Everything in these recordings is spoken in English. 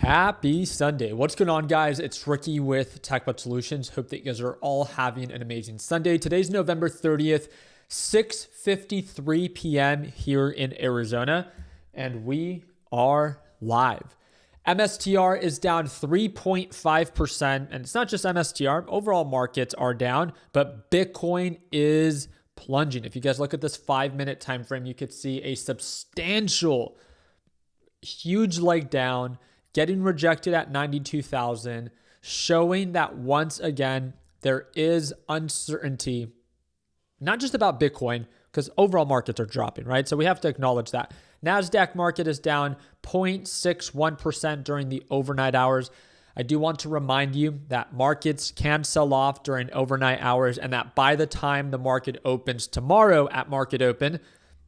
Happy Sunday. What's going on, guys? It's Ricky with TechBud Solutions. Hope that you guys are all having an amazing Sunday. Today's November 30th, 6:53 p.m. here in Arizona, and we are live. MSTR is down 3.5%, and it's not just MSTR. Overall markets are down, but Bitcoin is plunging. If you guys look at this 5-minute time frame, you could see a substantial, huge leg down, getting rejected at 92,000, showing that once again, there is uncertainty, not just about Bitcoin, because overall markets are dropping, right? So we have to acknowledge that. NASDAQ market is down 0.61% during the overnight hours. I do want to remind you that markets can sell off during overnight hours, and that by the time the market opens tomorrow at market open,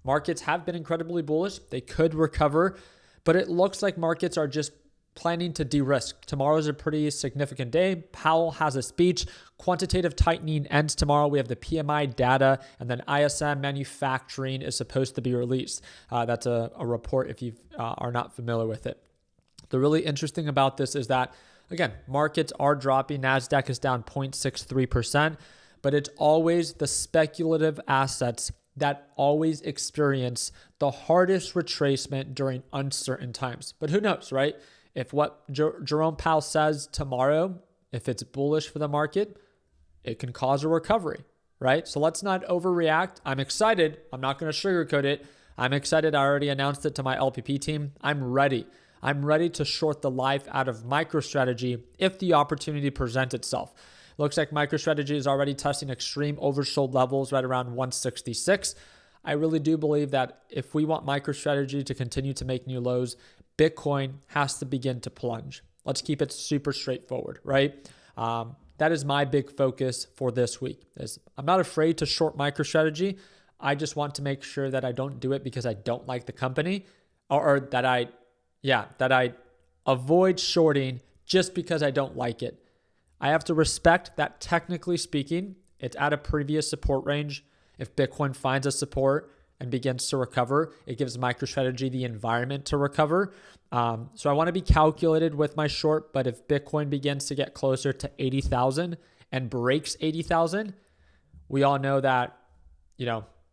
markets have been incredibly bullish. They could recover, but it looks like markets are just planning to de-risk. Tomorrow is a pretty significant day. Powell has a speech. Quantitative tightening ends tomorrow. We have the PMI data, and then ISM manufacturing is supposed to be released. That's a report if you are not familiar with it. The really interesting about this is that, again, markets are dropping. NASDAQ is down 0.63%, but it's always the speculative assets that always experience the hardest retracement during uncertain times. But who knows, right? If what Jerome Powell says tomorrow, if it's bullish for the market, it can cause a recovery, right? So let's not overreact. I'm excited. I'm not going to sugarcoat it. I'm excited. I already announced it to my LPP team. I'm ready. I'm ready to short the life out of MicroStrategy if the opportunity presents itself. Looks like MicroStrategy is already testing extreme oversold levels right around 166. I really do believe that if we want MicroStrategy to continue to make new lows, Bitcoin has to begin to plunge. Let's keep it super straightforward, right? That is my big focus for this week. I'm not afraid to short MicroStrategy. I just want to make sure that I don't do it because I don't like the company, or that I avoid shorting just because I don't like it. I have to respect that, technically speaking, it's at a previous support range. If Bitcoin finds a support and begins to recover, it gives MicroStrategy the environment to recover. So I want to be calculated with my short, but if Bitcoin begins to get closer to 80,000 and breaks 80,000, we all know that,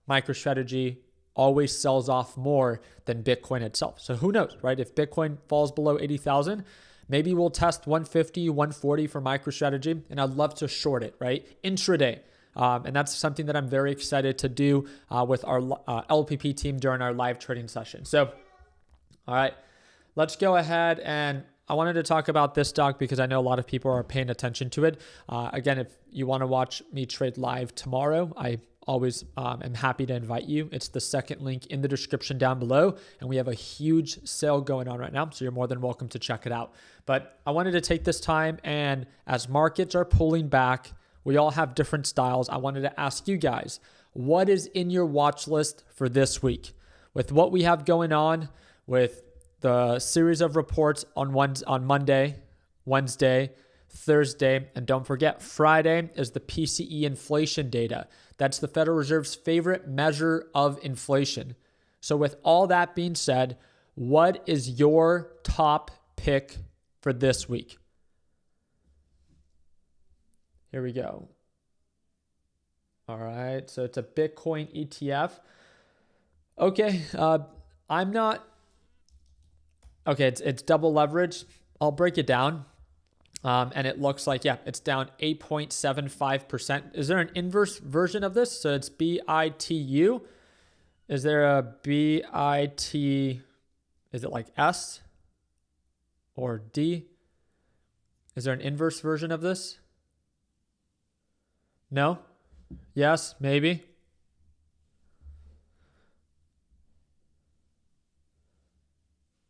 MicroStrategy always sells off more than Bitcoin itself. So who knows, right? If Bitcoin falls below 80,000, maybe we'll test 150, 140 for MicroStrategy, and I'd love to short it, right? Intraday. And that's something that I'm very excited to do with our LPP team during our live trading session. So, all right, let's go ahead, and I wanted to talk about this stock because I know a lot of people are paying attention to it. Again, if you want to watch me trade live tomorrow, I always am happy to invite you. It's the second link in the description down below, and we have a huge sale going on right now, so you're more than welcome to check it out. But I wanted to take this time, and as markets are pulling back, we all have different styles. I wanted to ask you guys, what is in your watch list for this week? With what we have going on, with the series of reports on Monday, Wednesday, Thursday, and don't forget, Friday is the PCE inflation data. That's the Federal Reserve's favorite measure of inflation. So with all that being said, what is your top pick for this week? Here we go. All right, so it's a Bitcoin ETF. Okay, it's double leverage. I'll break it down. And it looks like, it's down 8.75%. Is there an inverse version of this? So it's BITU. Is there a BIT? Is it like S or D? Is there an inverse version of this? No? Yes? Maybe?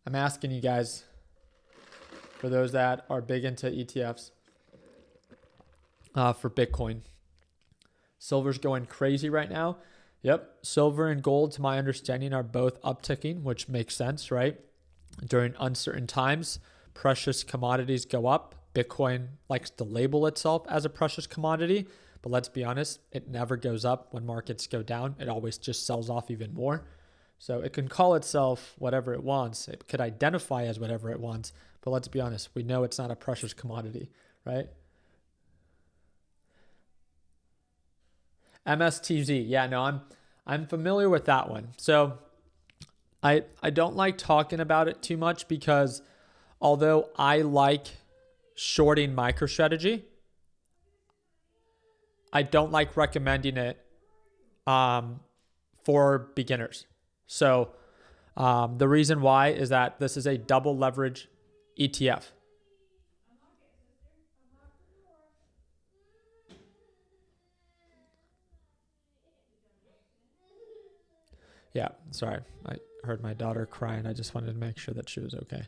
I'm asking you guys, for those that are big into ETFs, for Bitcoin. Silver's going crazy right now. Yep. Silver and gold, to my understanding, are both upticking, which makes sense, right? During uncertain times, precious commodities go up. Bitcoin likes to label itself as a precious commodity, but let's be honest, it never goes up when markets go down. It always just sells off even more. So it can call itself whatever it wants. It could identify as whatever it wants. But let's be honest, we know it's not a precious commodity, right? MSTZ. Yeah, no, I'm familiar with that one. So I don't like talking about it too much because although I like shorting MicroStrategy, I don't like recommending it for beginners. So the reason why is that this is a double leverage ETF. Yeah, sorry. I heard my daughter crying. I just wanted to make sure that she was okay.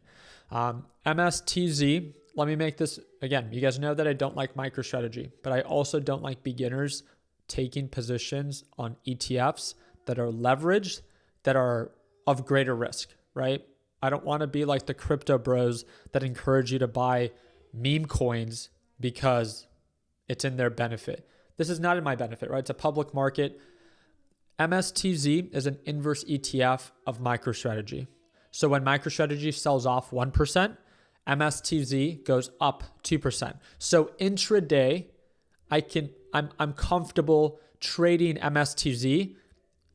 MSTZ, let me make this, again, you guys know that I don't like MicroStrategy, but I also don't like beginners taking positions on ETFs that are leveraged, that are of greater risk, right? I don't want to be like the crypto bros that encourage you to buy meme coins because it's in their benefit. This is not in my benefit, right? It's a public market. MSTZ is an inverse ETF of MicroStrategy. So when MicroStrategy sells off 1%, MSTZ goes up 2%. So intraday, I'm comfortable trading MSTZ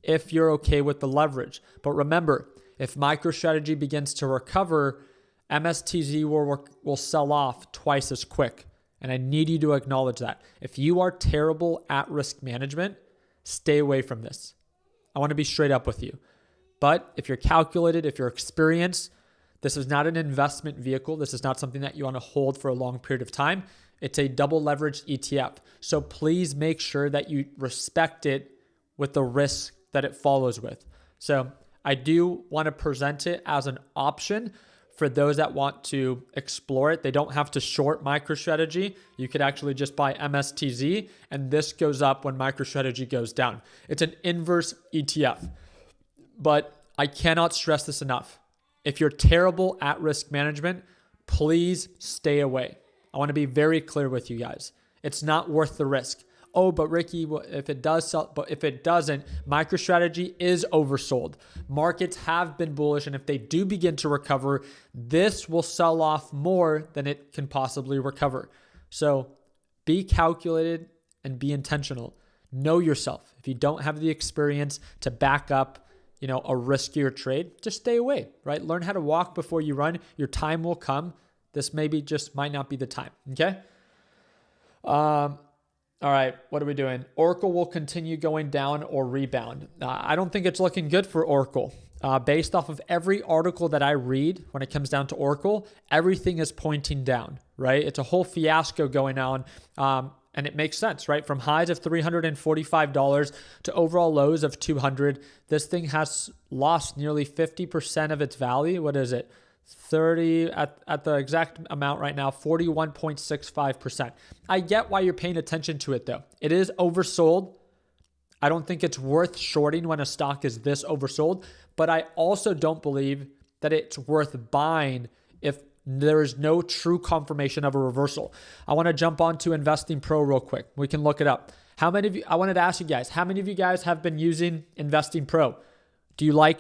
if you're okay with the leverage. But remember, if MicroStrategy begins to recover, MSTZ will sell off twice as quick. And I need you to acknowledge that. If you are terrible at risk management, stay away from this. I want to be straight up with you. But if you're calculated, if you're experienced, this is not an investment vehicle. This is not something that you want to hold for a long period of time. It's a double leveraged ETF. So please make sure that you respect it with the risk that it follows with. So I do want to present it as an option for those that want to explore it. They don't have to short MicroStrategy. You could actually just buy MSTZ, and this goes up when MicroStrategy goes down. It's an inverse ETF. But I cannot stress this enough. If you're terrible at risk management, please stay away. I want to be very clear with you guys. It's not worth the risk. Oh, but Ricky, if it does sell, but if it doesn't, MicroStrategy is oversold. Markets have been bullish, and if they do begin to recover, this will sell off more than it can possibly recover. So be calculated and be intentional. Know yourself. If you don't have the experience to back up, a riskier trade, just stay away, right? Learn how to walk before you run. Your time will come. This maybe just might not be the time, okay? All right, what are we doing? Oracle will continue going down or rebound. I don't think it's looking good for Oracle. Based off of every article that I read when it comes down to Oracle, everything is pointing down, right? It's a whole fiasco going on. And it makes sense, right? From highs of $345 to overall lows of $200, this thing has lost nearly 50% of its value. What is it? 30 at the exact amount right now, 41.65%. I get why you're paying attention to it though. It is oversold. I don't think it's worth shorting when a stock is this oversold, but I also don't believe that it's worth buying if there is no true confirmation of a reversal. I want to jump on to Investing Pro real quick. We can look it up. How many of you, I wanted to ask you guys, how many of you guys have been using Investing Pro? Do you like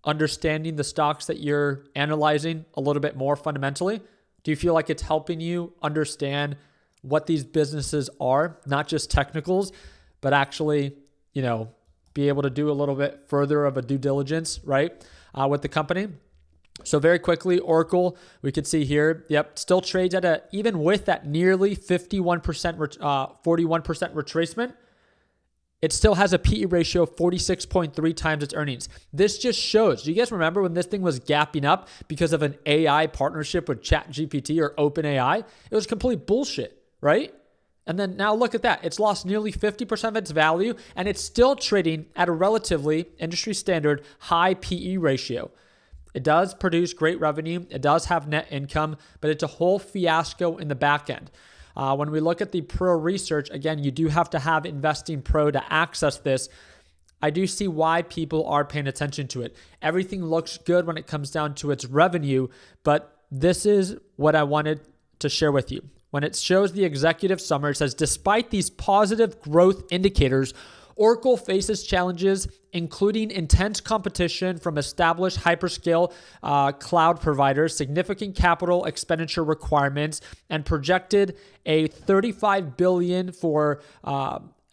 understanding the stocks that you're analyzing a little bit more fundamentally? Do you feel like it's helping you understand what these businesses are, not just technicals, but actually, be able to do a little bit further of a due diligence, right, with the company? So very quickly, Oracle, we could see here, still trades at even with that nearly 41%, 41% retracement, it still has a PE ratio of 46.3 times its earnings. This just shows. Do you guys remember when this thing was gapping up because of an AI partnership with ChatGPT or OpenAI? It was complete bullshit, right? And then now look at that. It's lost nearly 50% of its value, and it's still trading at a relatively industry standard high PE ratio. It does produce great revenue. It does have net income, but it's a whole fiasco in the back end. When we look at the Pro research, again, you do have to have Investing Pro to access this. I do see why people are paying attention to it. Everything looks good when it comes down to its revenue, but this is what I wanted to share with you. When it shows the executive summary, it says, despite these positive growth indicators, Oracle faces challenges, including intense competition from established hyperscale cloud providers, significant capital expenditure requirements, and projected a $35 billion for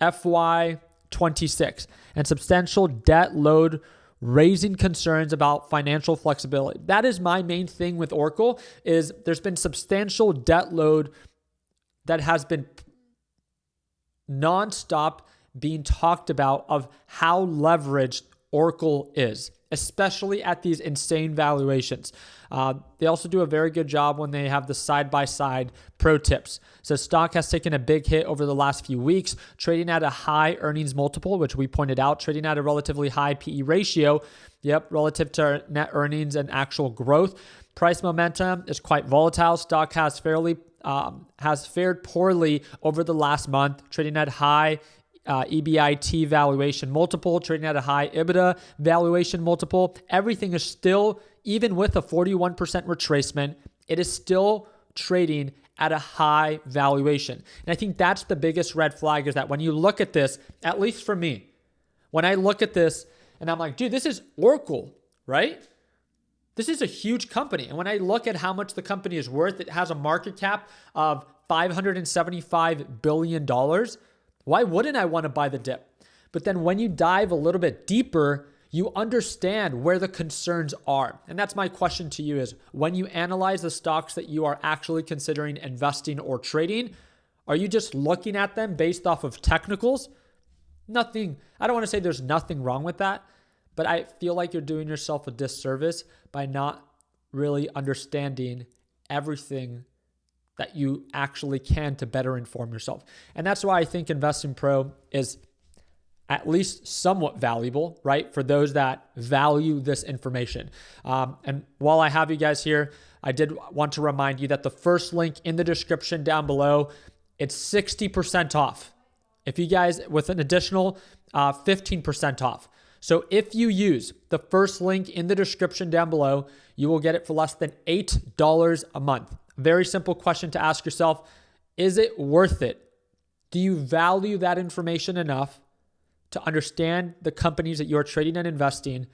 FY26, and substantial debt load, raising concerns about financial flexibility. That is my main thing with Oracle, is there's been substantial debt load that has been nonstop being talked about of how leveraged Oracle is, especially at these insane valuations. They also do a very good job when they have the side-by-side pro tips. So stock has taken a big hit over the last few weeks, trading at a high earnings multiple, which we pointed out, trading at a relatively high PE ratio, relative to net earnings and actual growth. Price momentum is quite volatile. Stock has fared poorly over the last month, trading at high EBIT valuation multiple, trading at a high EBITDA valuation multiple. Everything is still, even with a 41% retracement, it is still trading at a high valuation. And I think that's the biggest red flag, is that when you look at this, at least for me, when I look at this and I'm like, dude, this is Oracle, right? This is a huge company. And when I look at how much the company is worth, it has a market cap of $575 billion. Why wouldn't I want to buy the dip? But then when you dive a little bit deeper, you understand where the concerns are. And that's my question to you, is when you analyze the stocks that you are actually considering investing or trading, are you just looking at them based off of technicals? Nothing. I don't want to say there's nothing wrong with that, but I feel like you're doing yourself a disservice by not really understanding everything that you actually can to better inform yourself. And that's why I think Investing Pro is at least somewhat valuable, right? For those that value this information. And while I have you guys here, I did want to remind you that the first link in the description down below, it's 60% off. If you guys, with an additional 15% off. So if you use the first link in the description down below, you will get it for less than $8 a month. Very simple question to ask yourself. Is it worth it? Do you value that information enough to understand the companies that you're trading and investing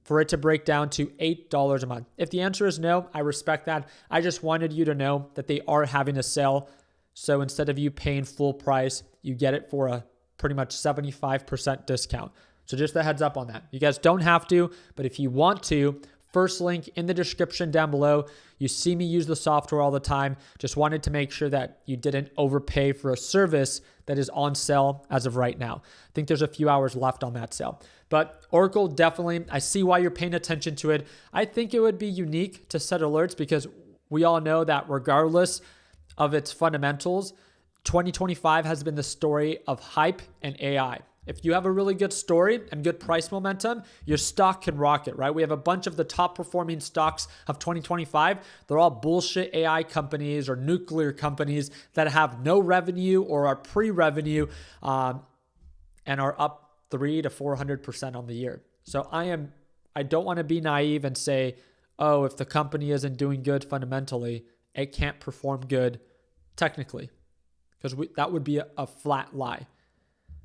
for it to break down to $8 a month? If the answer is no, I respect that. I just wanted you to know that they are having a sale. So instead of you paying full price, you get it for a pretty much 75% discount. So just a heads up on that. You guys don't have to, but if you want to, first link in the description down below. You see me use the software all the time. Just wanted to make sure that you didn't overpay for a service that is on sale as of right now. I think there's a few hours left on that sale. But Oracle, definitely, I see why you're paying attention to it. I think it would be unique to set alerts because we all know that regardless of its fundamentals, 2025 has been the story of hype and AI. If you have a really good story and good price momentum, your stock can rocket, right? We have a bunch of the top performing stocks of 2025. They're all bullshit AI companies or nuclear companies that have no revenue or are pre-revenue and are up 300 to 400% on the year. So I don't want to be naive and say, oh, if the company isn't doing good fundamentally, it can't perform good technically, because that would be a flat lie.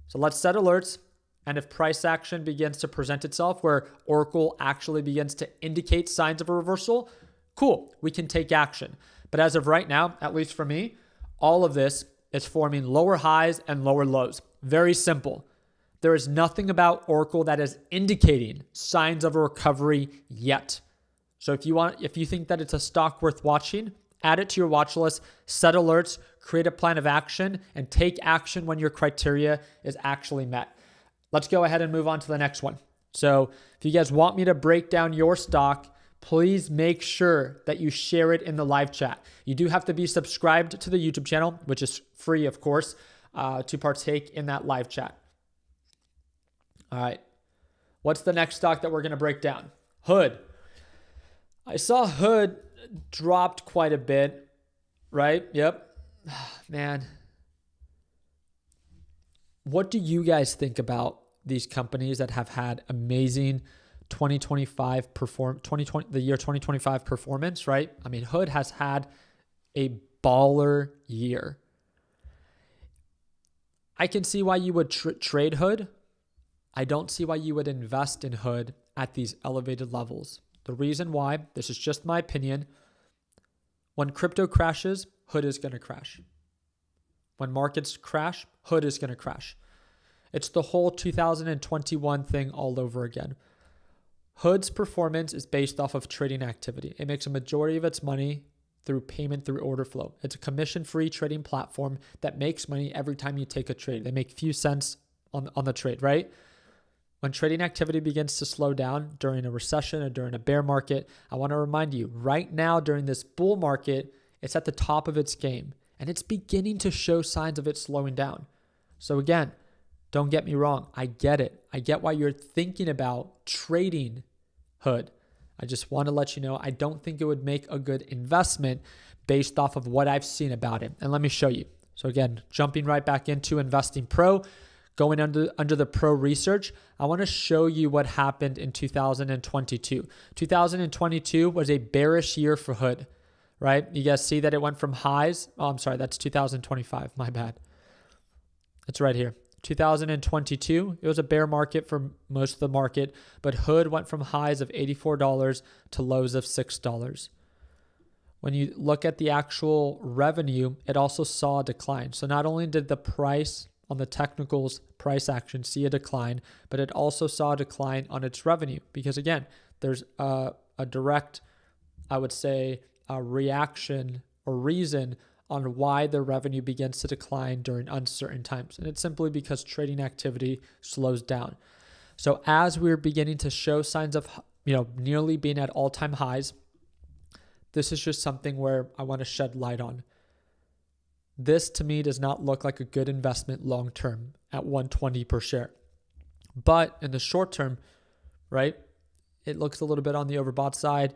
So let's set alerts. And if price action begins to present itself where Oracle actually begins to indicate signs of a reversal, cool, we can take action. But as of right now, at least for me, all of this is forming lower highs and lower lows. Very simple. There is nothing about Oracle that is indicating signs of a recovery yet. So if you think that it's a stock worth watching, add it to your watch list, set alerts, create a plan of action, and take action when your criteria is actually met. Let's go ahead and move on to the next one. So if you guys want me to break down your stock, please make sure that you share it in the live chat. You do have to be subscribed to the YouTube channel, which is free, of course, to partake in that live chat. All right. What's the next stock that we're going to break down? Hood. I saw Hood dropped quite a bit, right? Yep. Man. What do you guys think about these companies that have had amazing 2025 the year 2025 performance, right? I mean, Hood has had a baller year. I can see why you would trade Hood, I don't see why you would invest in Hood at these elevated levels. The reason why, this is just my opinion, when crypto crashes, Hood is going to crash. When markets crash, Hood is going to crash. It's the whole 2021 thing all over again. Hood's performance is based off of trading activity. It makes a majority of its money through payment through order flow. It's a commission-free trading platform that makes money every time you take a trade. They make few cents on the trade, right? When trading activity begins to slow down during a recession or during a bear market, I want to remind you, right now during this bull market, it's at the top of its game and it's beginning to show signs of it slowing down. So again, don't get me wrong. I get it. I get why you're thinking about trading Hood. I just want to let you know, I don't think it would make a good investment based off of what I've seen about it. And let me show you. So again, jumping right back into Investing Pro, going under the pro research, I want to show you what happened in 2022. 2022 was a bearish year for Hood, right? You guys see that it went from highs. Oh, I'm sorry, that's 2025. My bad. It's right here. 2022, it was a bear market for most of the market, but Hood went from highs of $84 to lows of $6. When you look at the actual revenue, it also saw a decline. So not only did the price on the technicals price action see a decline, but it also saw a decline on its revenue because again, there's a direct, I would say, a reaction or reason on why the revenue begins to decline during uncertain times. And it's simply because trading activity slows down. So as we're beginning to show signs of, nearly being at all-time highs, this is just something where I want to shed light on. This to me does not look like a good investment long-term at 120 per share. But in the short term, right, it looks a little bit on the overbought side.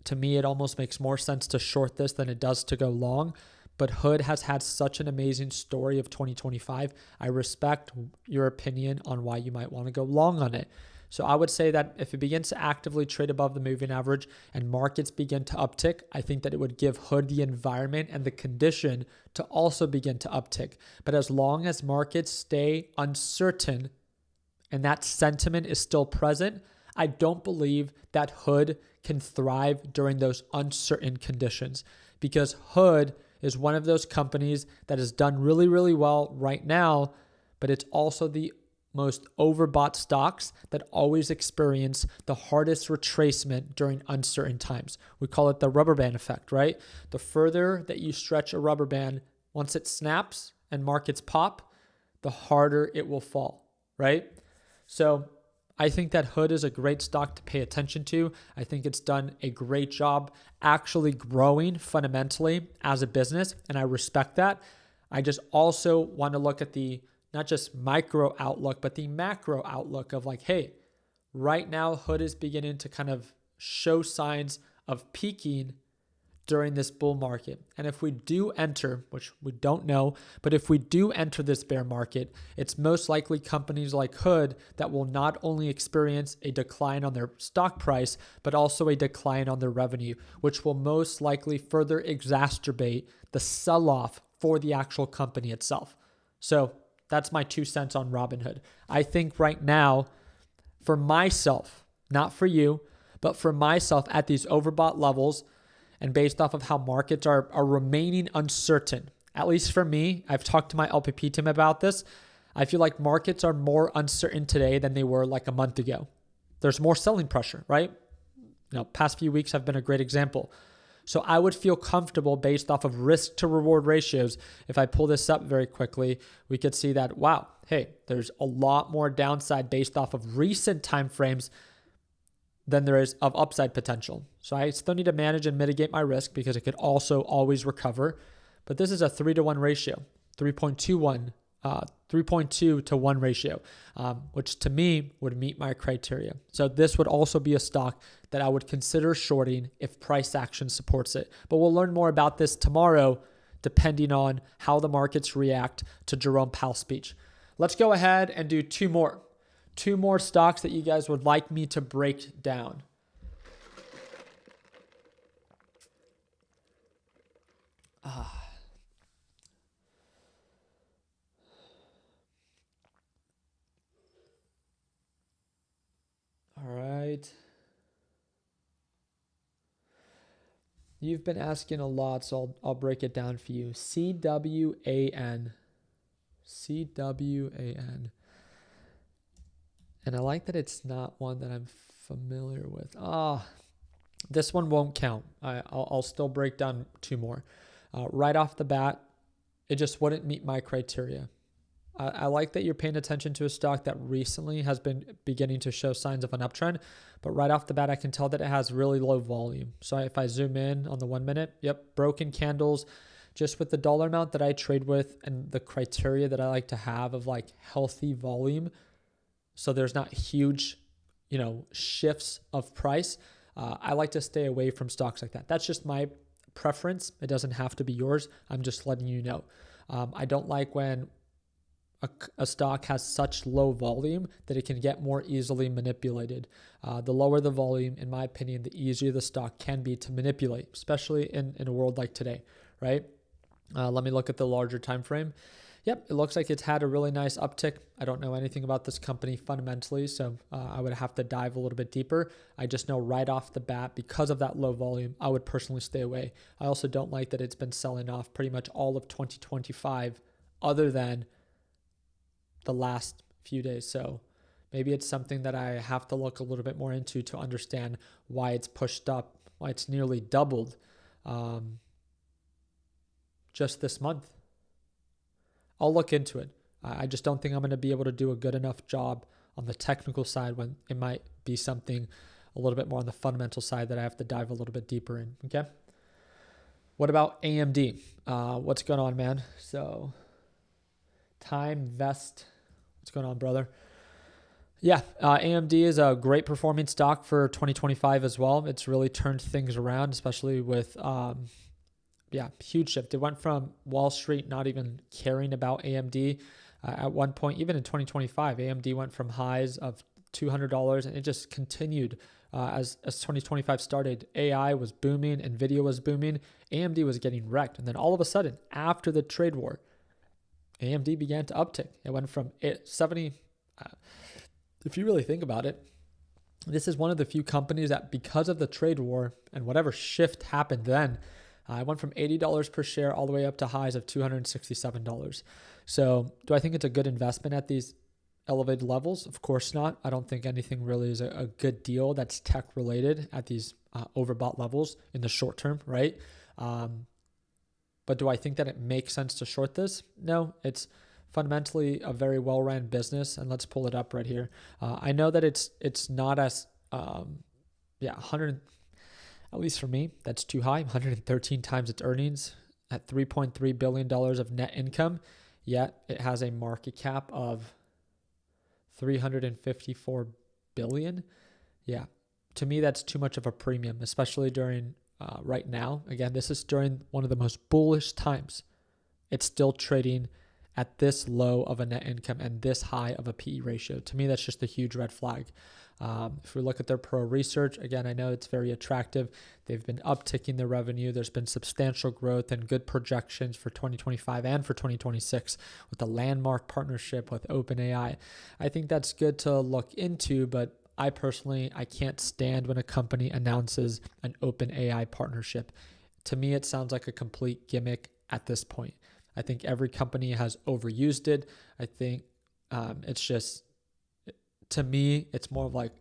To me, it almost makes more sense to short this than it does to go long. But Hood has had such an amazing story of 2025. I respect your opinion on why you might want to go long on it. So I would say that if it begins to actively trade above the moving average and markets begin to uptick, I think that it would give Hood the environment and the condition to also begin to uptick. But as long as markets stay uncertain and that sentiment is still present, I don't believe that Hood can thrive during those uncertain conditions because Hood is one of those companies that has done really, really well right now, but it's also the most overbought stocks that always experience the hardest retracement during uncertain times. We call it the rubber band effect, right? The further that you stretch a rubber band, once it snaps and markets pop, the harder it will fall, right? So I think that Hood is a great stock to pay attention to. I think it's done a great job actually growing fundamentally as a business, and I respect that. I just also want to look at the not just micro outlook, but the macro outlook of like, hey, right now Hood is beginning to kind of show signs of peaking during this bull market. And if we do enter, which we don't know, but if we do enter this bear market, it's most likely companies like Hood that will not only experience a decline on their stock price, but also a decline on their revenue, which will most likely further exacerbate the sell-off for the actual company itself. So that's my 2 cents on Robinhood. I think right now, for myself, not for you, but for myself at these overbought levels, and based off of how markets are remaining uncertain, at least for me, I've talked to my LPP team about this. I feel like markets are more uncertain today than they were like a month ago. There's more selling pressure, right? Past few weeks have been a great example. So I would feel comfortable based off of risk to reward ratios. If I pull this up very quickly, we could see that, wow, hey, there's a lot more downside based off of recent timeframes than there is of upside potential. So I still need to manage and mitigate my risk because it could also always recover. But this is a 3-to-1 ratio, 3.2 to 1 ratio, which to me would meet my criteria. So this would also be a stock that I would consider shorting if price action supports it. But we'll learn more about this tomorrow, depending on how the markets react to Jerome Powell's speech. Let's go ahead and do two more stocks that you guys would like me to break down. You've been asking a lot, so I'll break it down for you. CWAN. CWAN. And I like that it's not one that I'm familiar with. This one won't count. I'll still break down two more. Right off the bat, it just wouldn't meet my criteria. I like that you're paying attention to a stock that recently has been beginning to show signs of an uptrend, but right off the bat, I can tell that it has really low volume. So if I zoom in on the 1 minute, yep, broken candles, just with the dollar amount that I trade with and the criteria that I like to have of like healthy volume. So there's not huge, shifts of price. I like to stay away from stocks like that. That's just my preference. It doesn't have to be yours. I'm just letting you know. I don't like when a stock has such low volume that it can get more easily manipulated. The lower the volume, in my opinion, the easier the stock can be to manipulate, especially in a world like today, right? Let me look at the larger time frame. Yep, it looks like it's had a really nice uptick. I don't know anything about this company fundamentally, so I would have to dive a little bit deeper. I just know right off the bat, because of that low volume, I would personally stay away. I also don't like that it's been selling off pretty much all of 2025 other than the last few days. So maybe it's something that I have to look a little bit more into to understand why it's pushed up, why it's nearly doubled just this month. I'll look into it. I just don't think I'm going to be able to do a good enough job on the technical side when it might be something a little bit more on the fundamental side that I have to dive a little bit deeper in. Okay. What about AMD? What's going on, man? So Time Vest. What's going on, brother? Yeah, AMD is a great performing stock for 2025 as well. It's really turned things around, especially with huge shift. It went from Wall Street not even caring about AMD. At one point, even in 2025, AMD went from highs of $200 and it just continued as 2025 started. AI was booming, nvidia was booming, AMD was getting wrecked. And then all of a sudden, after the trade war, AMD began to uptick. It went from 70. If you really think about it, this is one of the few companies that, because of the trade war and whatever shift happened then, I went from $80 per share all the way up to highs of $267. So do I think it's a good investment at these elevated levels? Of course not. I don't think anything really is a good deal that's tech related at these overbought levels in the short term, right? But do I think that it makes sense to short this? No, it's fundamentally a very well-ran business. And let's pull it up right here. I know that it's not as, 100, at least for me, that's too high. 113 times its earnings at $3.3 billion of net income, yet it has a market cap of $354 billion. Yeah, to me, that's too much of a premium, especially during right now. Again, this is during one of the most bullish times. It's still trading at this low of a net income and this high of a PE ratio. To me, that's just a huge red flag. If we look at their pro research, again, I know it's very attractive. They've been upticking their revenue. There's been substantial growth and good projections for 2025 and for 2026 with a landmark partnership with OpenAI. I think that's good to look into, but I can't stand when a company announces an OpenAI partnership. To me, it sounds like a complete gimmick at this point. I think every company has overused it. I think it's just, to me, it's more of like,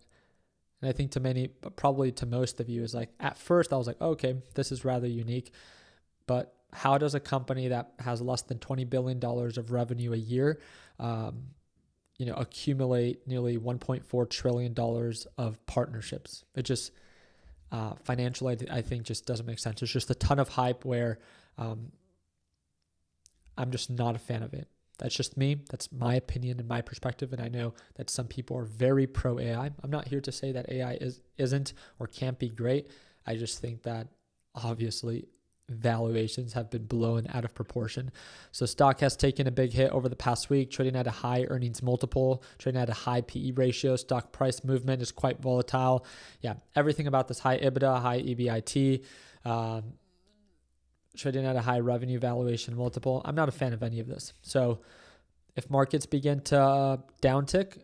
and I think to many, but probably to most of you, is like, at first I was like, okay, this is rather unique. But how does a company that has less than $20 billion of revenue a year, accumulate nearly $1.4 trillion of partnerships? It just, financially, I think just doesn't make sense. There's just a ton of hype where I'm just not a fan of it. That's just me. That's my opinion and my perspective. And I know that some people are very pro AI. I'm not here to say that AI isn't or can't be great. I just think that obviously valuations have been blown out of proportion. So stock has taken a big hit over the past week, trading at a high earnings multiple, trading at a high PE ratio. Stock price movement is quite volatile. Yeah, everything about this high EBITDA, high EBIT, trading at a high revenue valuation multiple. I'm not a fan of any of this. So if markets begin to downtick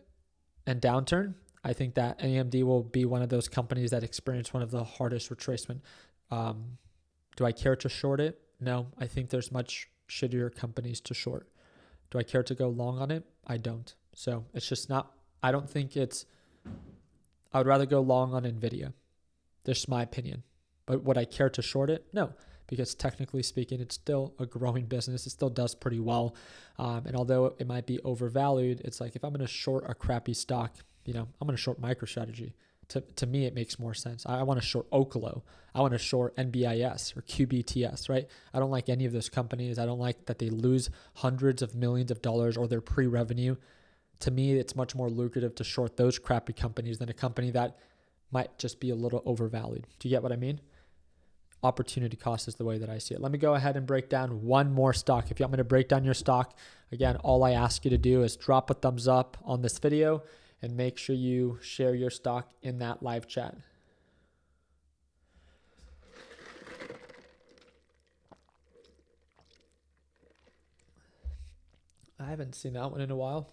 and downturn, I think that AMD will be one of those companies that experience one of the hardest retracement Do I care to short it? No, I think there's much shittier companies to short. Do I care to go long on it? I don't. So it's just not, I don't think I would rather go long on nvidia. That's my opinion. But would I care to short it? No, because technically speaking, it's still a growing business. It still does pretty well. And although it might be overvalued, it's like if I'm going to short a crappy stock, I'm going to short MicroStrategy. To me, it makes more sense. I want to short Oklo. I want to short NBIS or QBTS, right? I don't like any of those companies. I don't like that they lose hundreds of millions of dollars or their pre-revenue. To me, it's much more lucrative to short those crappy companies than a company that might just be a little overvalued. Do you get what I mean? Opportunity cost is the way that I see it. Let me go ahead and break down one more stock. If you want me to break down your stock, again, all I ask you to do is drop a thumbs up on this video and make sure you share your stock in that live chat. I haven't seen that one in a while.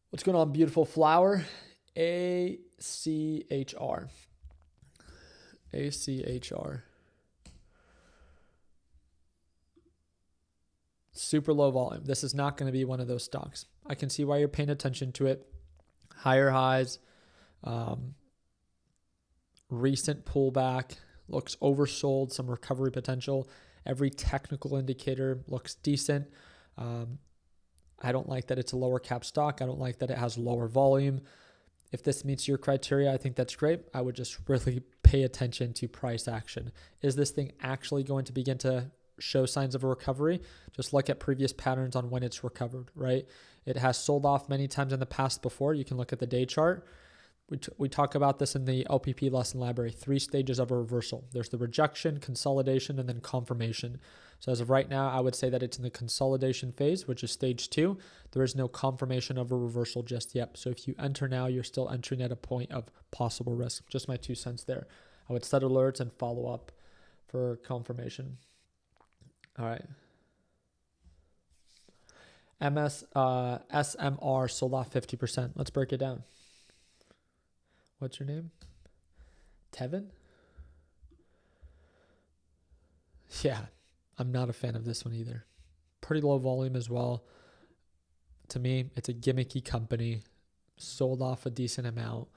What's going on, beautiful flower? ACHR. ACHR. Super low volume. This is not going to be one of those stocks. I can see why you're paying attention to it. Higher highs, recent pullback, looks oversold, some recovery potential. Every technical indicator looks decent. I don't like that it's a lower cap stock. I don't like that it has lower volume. If this meets your criteria, I think that's great. I would just really pay attention to price action. Is this thing actually going to begin to show signs of a recovery? Just look at previous patterns on when it's recovered, right? It has sold off many times in the past before. You can look at the day chart. We talk about this in the LPP lesson library, 3 stages of a reversal. There's the rejection, consolidation, and then confirmation. So as of right now, I would say that it's in the consolidation phase, which is stage 2. There is no confirmation of a reversal just yet. So if you enter now, you're still entering at a point of possible risk. Just my 2 cents there. I would set alerts and follow up for confirmation. All right. SMR sold off 50%. Let's break it down. What's your name? Tevin? Yeah, I'm not a fan of this one either. Pretty low volume as well. To me, it's a gimmicky company. Sold off a decent amount.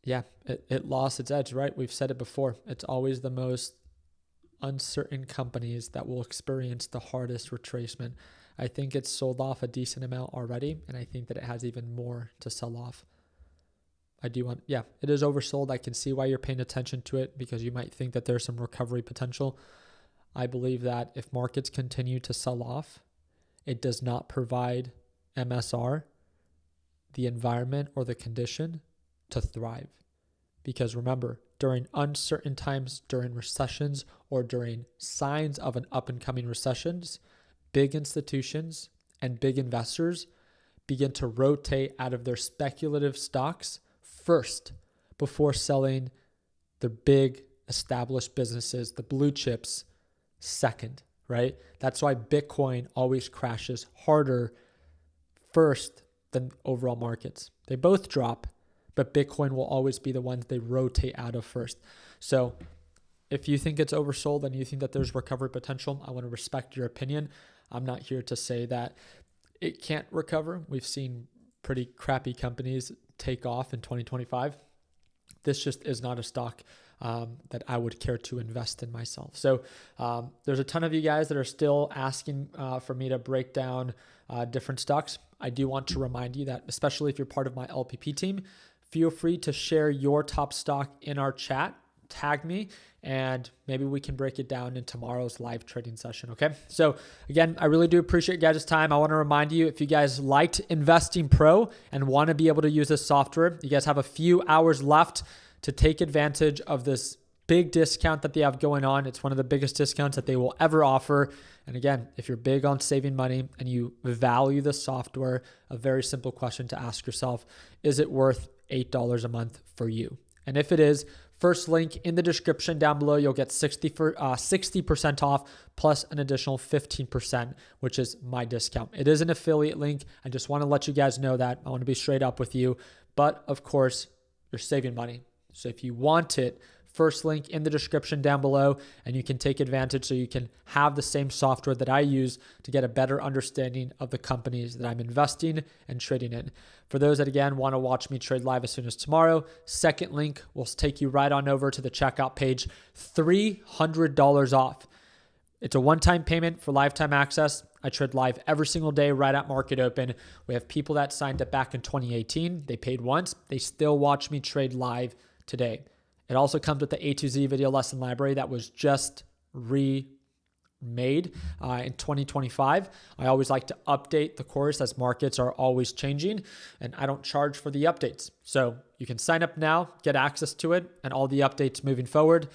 Yeah, it lost its edge, right? We've said it before. It's always the most uncertain companies that will experience the hardest retracement. I think it's sold off a decent amount already, and I think that it has even more to sell off. It is oversold. I can see why you're paying attention to it because you might think that there's some recovery potential. I believe that if markets continue to sell off, it does not provide MSR the environment or the condition to thrive. Because remember, during uncertain times, during recessions, or during signs of an up-and-coming recessions, big institutions and big investors begin to rotate out of their speculative stocks first before selling the big established businesses, the blue chips, second, right? That's why Bitcoin always crashes harder first than overall markets. They both drop, but Bitcoin will always be the ones they rotate out of first. So if you think it's oversold and you think that there's recovery potential, I want to respect your opinion. I'm not here to say that it can't recover. We've seen pretty crappy companies take off in 2025. This just is not a stock that I would care to invest in myself. So there's a ton of you guys that are still asking for me to break down different stocks. I do want to remind you that, especially if you're part of my LPP team, feel free to share your top stock in our chat, tag me, and maybe we can break it down in tomorrow's live trading session, okay? So again, I really do appreciate you guys' time. I want to remind you, if you guys liked Investing Pro and want to be able to use this software, you guys have a few hours left to take advantage of this big discount that they have going on. It's one of the biggest discounts that they will ever offer. And again, if you're big on saving money and you value the software, a very simple question to ask yourself, is it worth $8 a month for you? And if it is, first link in the description down below, you'll get 60% off plus an additional 15%, which is my discount. It is an affiliate link. I just want to let you guys know that. I want to be straight up with you. But of course, you're saving money. So if you want it, first link in the description down below, and you can take advantage so you can have the same software that I use to get a better understanding of the companies that I'm investing and trading in. For those that, again, want to watch me trade live as soon as tomorrow, second link will take you right on over to the checkout page, $300 off. It's a one-time payment for lifetime access. I trade live every single day right at market open. We have people that signed up back in 2018. They paid once. They still watch me trade live today. It also comes with the A to Z video lesson library that was just remade in 2025. I always like to update the course as markets are always changing, and I don't charge for the updates. So you can sign up now, get access to it, and all the updates moving forward.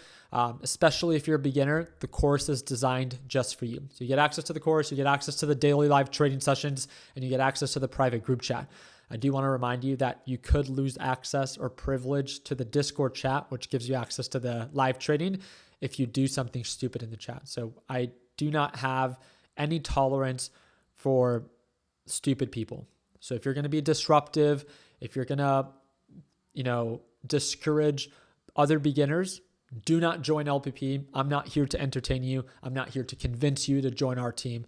Especially if you're a beginner, the course is designed just for you. So you get access to the course, you get access to the daily live trading sessions, and you get access to the private group chat. I do want to remind you that you could lose access or privilege to the Discord chat, which gives you access to the live trading if you do something stupid in the chat. So I do not have any tolerance for stupid people. So if you're going to be disruptive, if you're going to, discourage other beginners, do not join LPP. I'm not here to entertain you. I'm not here to convince you to join our team.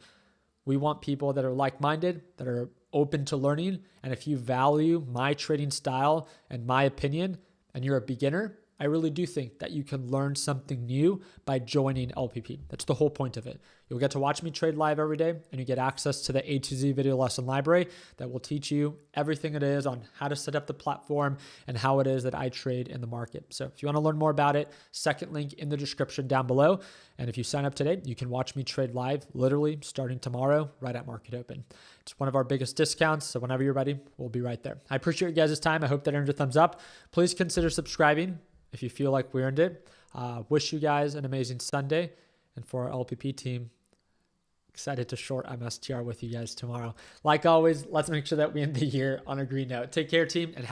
We want people that are like-minded, that are open to learning. And if you value my trading style and my opinion, and you're a beginner, I really do think that you can learn something new by joining LPP. That's the whole point of it. You'll get to watch me trade live every day, and you get access to the A to Z video lesson library that will teach you everything it is on how to set up the platform and how it is that I trade in the market. So if you want to learn more about it, second link in the description down below. And if you sign up today, you can watch me trade live literally starting tomorrow right at market open. It's one of our biggest discounts, so whenever you're ready, we'll be right there. I appreciate you guys' time. I hope that earned a thumbs up. Please consider subscribing if you feel like we earned it. Wish you guys an amazing Sunday. And for our LPP team, excited to short MSTR with you guys tomorrow. Like always, let's make sure that we end the year on a green note. Take care, team, and